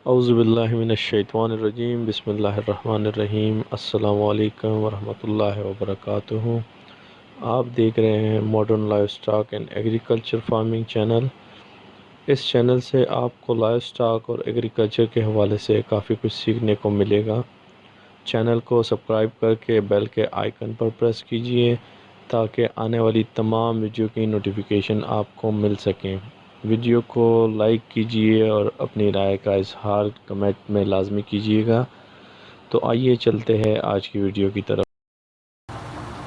औज़ुबिल्लाहिमिनश्शैतानिर्रजीम बिस्मिल्लाहिर्रहमानिर्रहीम अस्सलामु अलैकुम वरहमतुल्लाहि वबरकातुहू। आप देख रहे हैं modern life stock and agriculture farming channel. इस चैनल से आपको लाइफ स्टॉक और एग्रीकल्चर के हवाले से काफ़ी कुछ सीखने को मिलेगा। चैनल को सब्सक्राइब करके बेल के आइकन पर प्रेस कीजिए ताकि आने वाली तमाम वीडियो की नोटिफिकेशन आपको मिल सकें। वीडियो को लाइक कीजिए और अपनी राय का इजहार कमेंट में लाजमी कीजिएगा। तो आइए चलते हैं आज की वीडियो की तरफ।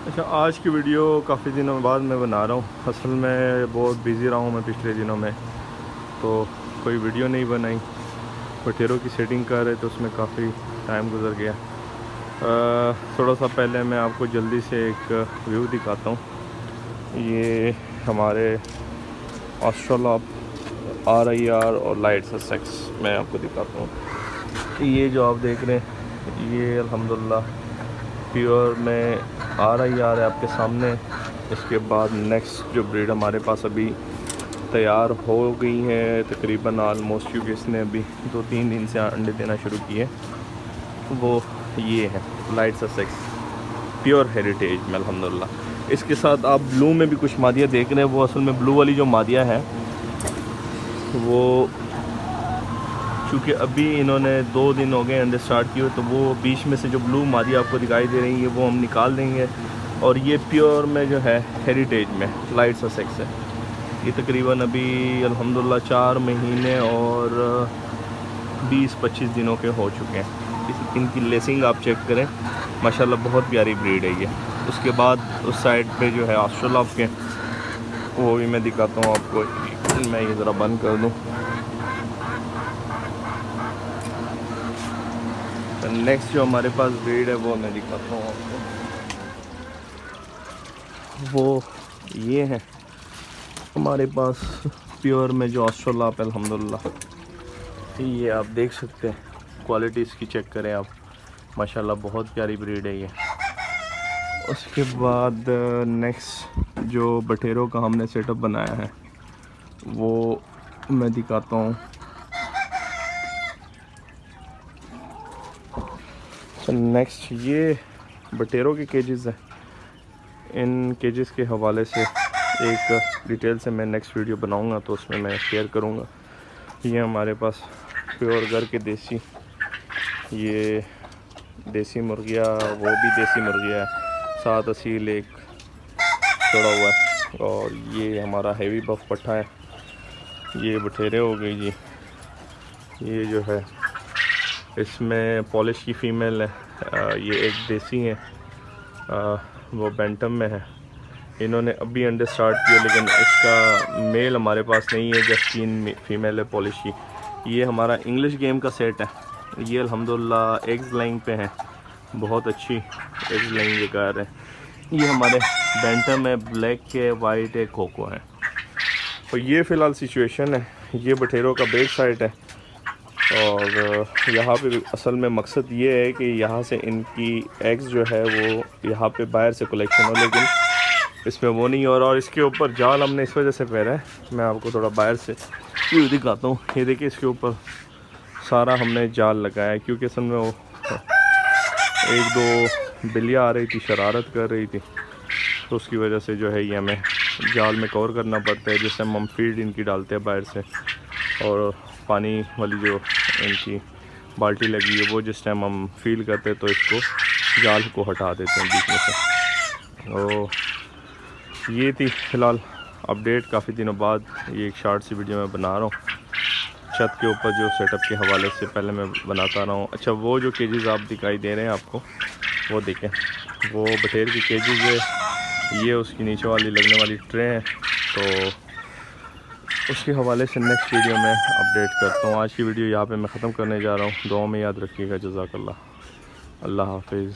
अच्छा, आज की वीडियो काफ़ी दिनों बाद मैं बना रहा हूँ। असल में बहुत बिज़ी रहा हूँ मैं पिछले दिनों में, तो कोई वीडियो नहीं बनाई। बटेरों की सेटिंग कर रहे तो उसमें काफ़ी टाइम गुजर गया। थोड़ा सा पहले मैं आपको जल्दी से एक व्यू दिखाता हूँ। ये हमारे ऑस्ट्रेलॉप RIR और लाइट ससेक्स मैं आपको दिखाता हूँ। ये जो आप देख रहे हैं ये अल्हम्दुलिल्लाह प्योर में RIR है आपके सामने। इसके बाद नेक्स्ट जो ब्रीड हमारे पास अभी तैयार हो गई है तकरीबन आलमोस्ट, क्योंकि इसने अभी 2-3 दिन से अंडे देना शुरू किए, वो ये है लाइट ससेक्स प्योर हेरिटेज में अल्हम्दुलिल्लाह। इसके साथ आप ब्लू में भी कुछ मादिया देख रहे हैं। वो असल में ब्लू वाली जो मादिया है वो क्योंकि अभी इन्होंने 2 दिन हो गए अंडे स्टार्ट किए, तो वो बीच में से जो ब्लू मादिया आपको दिखाई दे रही है वो हम निकाल देंगे। और ये प्योर में जो है हेरिटेज में लाइट ससेक्स है। ये तकरीबन अभी अल्हम्दुलिल्लाह 4 महीने और 20-25 दिनों के हो चुके हैं। इनकी लेसिंग आप चेक करें, माशाल्लाह बहुत प्यारी ब्रीड है ये। उसके बाद उस साइड पे जो है ऑस्ट्रेलॉप के, वो भी मैं दिखाता हूँ आपको। मैं ये ज़रा बंद कर दूँ। नेक्स्ट जो हमारे पास ब्रीड है वो मैं दिखाता हूँ आपको। वो ये है हमारे पास प्योर में जो ऑस्ट्रेलॉप है अल्हम्दुलिल्लाह। ये आप देख सकते हैं, क्वालिटी इसकी चेक करें आप, माशाल्लाह बहुत प्यारी ब्रीड है ये। उसके बाद नेक्स्ट जो बटेरों का हमने सेटअप बनाया है वो मैं दिखाता हूँ। तो नेक्स्ट ये बटेरों के केजेस हैं। इन केजेस के हवाले से एक डिटेल से मैं नेक्स्ट वीडियो बनाऊंगा, तो उसमें मैं शेयर करूंगा। ये हमारे पास प्योर घर के देसी, ये देसी मुर्गिया, वो भी देसी मुर्गिया है, 7 असील एक छोड़ा हुआ है। और ये हमारा हेवी बफ पट्ठा है। ये बटेरे हो गई जी। ये जो है इसमें पॉलिश की फ़ीमेल है। ये एक देसी है, वो बैंटम में है। इन्होंने अभी अंडे स्टार्ट किए, लेकिन इसका मेल हमारे पास नहीं है, जस्ट 3 फीमेल है पॉलिश की। ये हमारा इंग्लिश गेम का सेट है। ये अल्हम्दुलिल्लाह एग्स लाइंग पे हैं, बहुत अच्छी एग्स लाइंग बेकार है। ये हमारे बैंटम है, ब्लैक है, वाइट है, कोको है। और ये फ़िलहाल सिचुएशन है। ये बटेरों का बैक साइड है। और यहाँ पे असल में मकसद ये है कि यहाँ से इनकी एग्स जो है वो यहाँ पे बाहर से कलेक्शन हो, लेकिन इसमें वो नहीं हो रहा। और इसके ऊपर जाल हमने इस वजह से पहना है, मैं आपको थोड़ा बाहर से व्यू दिखाता हूँ। ये देखिए, इसके ऊपर सारा हमने जाल लगाया है, क्योंकि असल में वो 1-2 बिल्लियाँ आ रही थी, शरारत कर रही थी, तो उसकी वजह से जो है ये हमें जाल में कवर करना पड़ता है। जिस टाइम हम फीड इनकी डालते हैं बाहर से, और पानी वाली जो इनकी बाल्टी लगी है वो जिस टाइम हम फील करते हैं तो इसको जाल को हटा देते हैं बीच में से। तो ये थी फ़िलहाल अपडेट, काफ़ी दिनों बाद ये एक शॉर्ट सी वीडियो मैं बना रहा हूँ छत के ऊपर जो सेटअप के हवाले से पहले मैं बनाता रहा हूँ। अच्छा, वो जो केजेस आप दिखाई दे रहे हैं आपको, वो देखें, वो बटेर की केजेस है। ये उसकी नीचे वाली लगने वाली ट्रे है, तो उसके हवाले से नेक्स्ट वीडियो में अपडेट करता हूँ। आज की वीडियो यहाँ पे मैं ख़त्म करने जा रहा हूँ। दुआ में याद रखिएगा। जज़ाकल्लाह। अल्लाह हाफिज़।